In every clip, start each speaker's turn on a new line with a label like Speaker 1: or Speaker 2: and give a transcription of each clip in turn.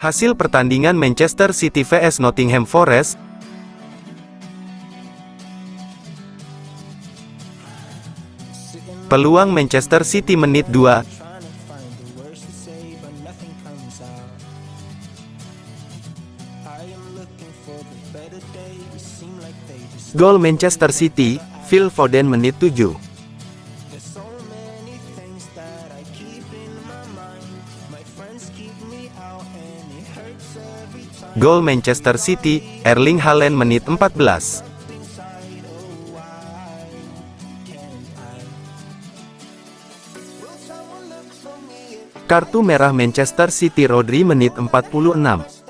Speaker 1: Hasil pertandingan Manchester City vs Nottingham Forest. Peluang Manchester City menit 2. Gol Manchester City, Phil Foden menit 7. Gol Manchester City, Erling Haaland menit 14. Kartu merah Manchester City, Rodri menit 46.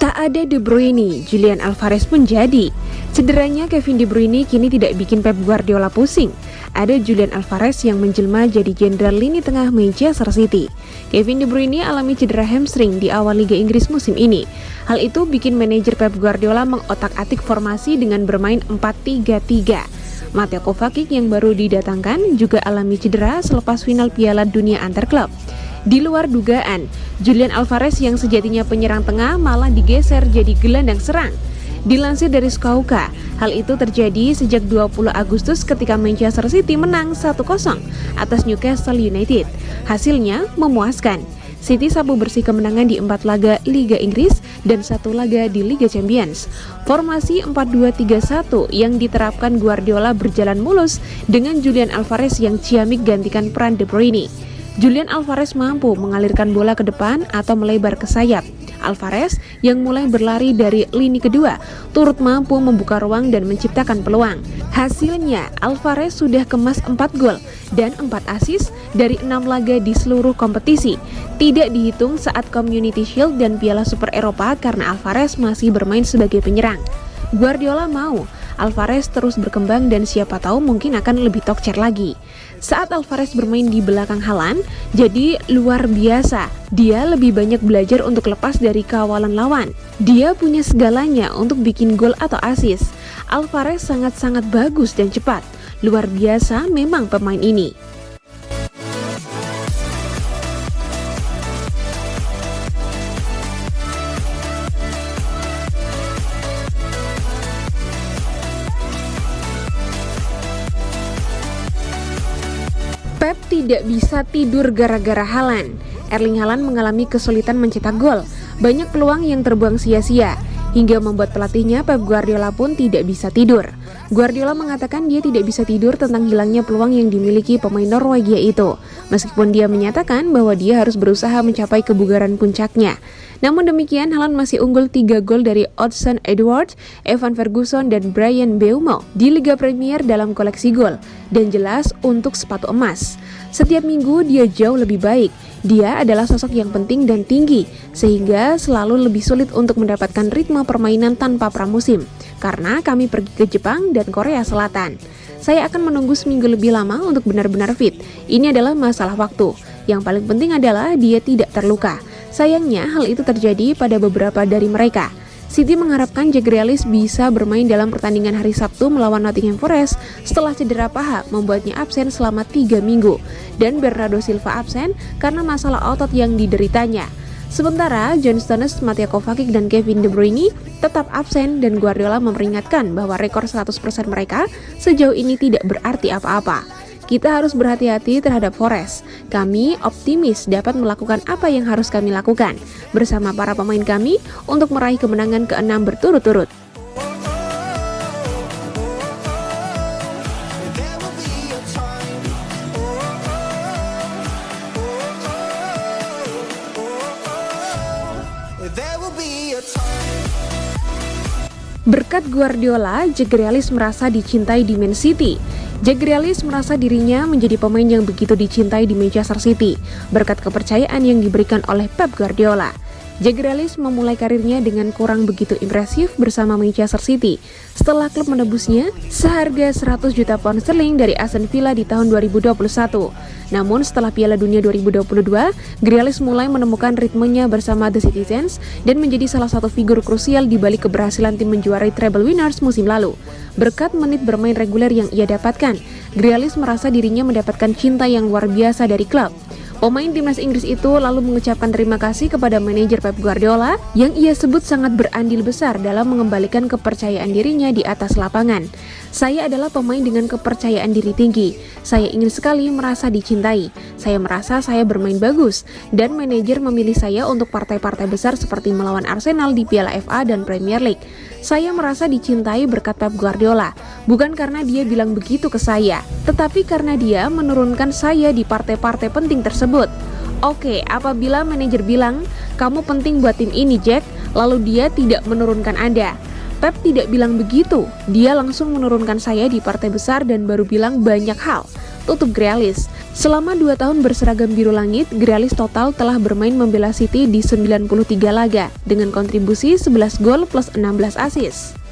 Speaker 2: Tak ada De Bruyne, Julian Alvarez pun jadi. Cederanya Kevin De Bruyne kini tidak bikin Pep Guardiola pusing. Ada Julian Alvarez yang menjelma jadi jenderal lini tengah Manchester City. Kevin De Bruyne alami cedera hamstring di awal Liga Inggris musim ini. Hal itu bikin manajer Pep Guardiola mengotak-atik formasi dengan bermain 4-3-3. Mateo Kovacic yang baru didatangkan juga alami cedera selepas final Piala Dunia antar klub. Di luar dugaan, Julian Alvarez yang sejatinya penyerang tengah malah digeser jadi gelandang serang. Dilansir dari Skauka, hal itu terjadi sejak 20 Agustus ketika Manchester City menang 1-0 atas Newcastle United. Hasilnya memuaskan. City sapu bersih kemenangan di 4 laga Liga Inggris dan 1 laga di Liga Champions. Formasi 4-2-3-1 yang diterapkan Guardiola berjalan mulus dengan Julian Alvarez yang ciamik gantikan peran De Bruyne. Julian Alvarez mampu mengalirkan bola ke depan atau melebar ke sayap. Alvarez yang mulai berlari dari lini kedua turut mampu membuka ruang dan menciptakan peluang. Hasilnya, Alvarez sudah kemas 4 gol dan 4 assist dari 6 laga di seluruh kompetisi. Tidak dihitung saat Community Shield dan Piala Super Eropa karena Alvarez masih bermain sebagai penyerang. Guardiola mau Alvarez terus berkembang dan siapa tahu mungkin akan lebih tokcer lagi. Saat Alvarez bermain di belakang Haaland, jadi luar biasa. Dia lebih banyak belajar untuk lepas dari kawalan lawan. Dia punya segalanya untuk bikin gol atau assist. Alvarez sangat-sangat bagus dan cepat. Luar biasa memang pemain ini. Pep tidak bisa tidur gara-gara Haaland. Erling Haaland mengalami kesulitan mencetak gol. Banyak peluang yang terbuang sia-sia, hingga membuat pelatihnya Pep Guardiola pun tidak bisa tidur. Guardiola mengatakan dia tidak bisa tidur tentang hilangnya peluang yang dimiliki pemain Norwegia itu. Meskipun dia menyatakan bahwa dia harus berusaha mencapai kebugaran puncaknya. Namun demikian, Haaland masih unggul 3 gol dari Odsonne Edouard, Evan Ferguson, dan Bryan Mbeumo di Liga Premier dalam koleksi gol, dan jelas untuk sepatu emas. Setiap minggu dia jauh lebih baik. Dia adalah sosok yang penting dan tinggi, sehingga selalu lebih sulit untuk mendapatkan ritme permainan tanpa pramusim, karena kami pergi ke Jepang dan Korea Selatan. Saya akan menunggu seminggu lebih lama untuk benar-benar fit. Ini adalah masalah waktu. Yang paling penting adalah dia tidak terluka. Sayangnya hal itu terjadi pada beberapa dari mereka. City mengharapkan Jack Grealish bisa bermain dalam pertandingan hari Sabtu melawan Nottingham Forest setelah cedera paha membuatnya absen selama 3 minggu, dan Bernardo Silva absen karena masalah otot yang dideritanya. Sementara John Stones, Mateo Kovacic, dan Kevin De Bruyne tetap absen, dan Guardiola memperingatkan bahwa rekor 100% mereka sejauh ini tidak berarti apa-apa. Kita harus berhati-hati terhadap Forest. Kami optimis dapat melakukan apa yang harus kami lakukan bersama para pemain kami untuk meraih kemenangan ke-6 berturut-turut. Berkat Guardiola, Jack Grealish merasa dicintai di Man City. Jack Grealish merasa dirinya menjadi pemain yang begitu dicintai di Manchester City berkat kepercayaan yang diberikan oleh Pep Guardiola. Jack Grealish memulai karirnya dengan kurang begitu impresif bersama Manchester City setelah klub menebusnya seharga 100 juta pound sterling dari Aston Villa di tahun 2021. Namun setelah Piala Dunia 2022, Grealish mulai menemukan ritmenya bersama The Citizens dan menjadi salah satu figur krusial di balik keberhasilan tim menjuarai treble winners musim lalu. Berkat menit bermain reguler yang ia dapatkan, Grealish merasa dirinya mendapatkan cinta yang luar biasa dari klub. Pemain timnas Inggris itu lalu mengucapkan terima kasih kepada manajer Pep Guardiola yang ia sebut sangat berandil besar dalam mengembalikan kepercayaan dirinya di atas lapangan. Saya adalah pemain dengan kepercayaan diri tinggi. Saya ingin sekali merasa dicintai. Saya merasa saya bermain bagus dan manajer memilih saya untuk partai-partai besar seperti melawan Arsenal di Piala FA dan Premier League. Saya merasa dicintai berkat Pep Guardiola, bukan karena dia bilang begitu ke saya, tetapi karena dia menurunkan saya di partai-partai penting tersebut. Oke, apabila manajer bilang, kamu penting buat tim ini Jack, lalu dia tidak menurunkan Anda. Pep tidak bilang begitu, dia langsung menurunkan saya di partai besar dan baru bilang banyak hal. Tutup Grealish. Selama 2 tahun berseragam biru langit, Grealish total telah bermain membela City di 93 laga dengan kontribusi 11 gol plus 16 assist.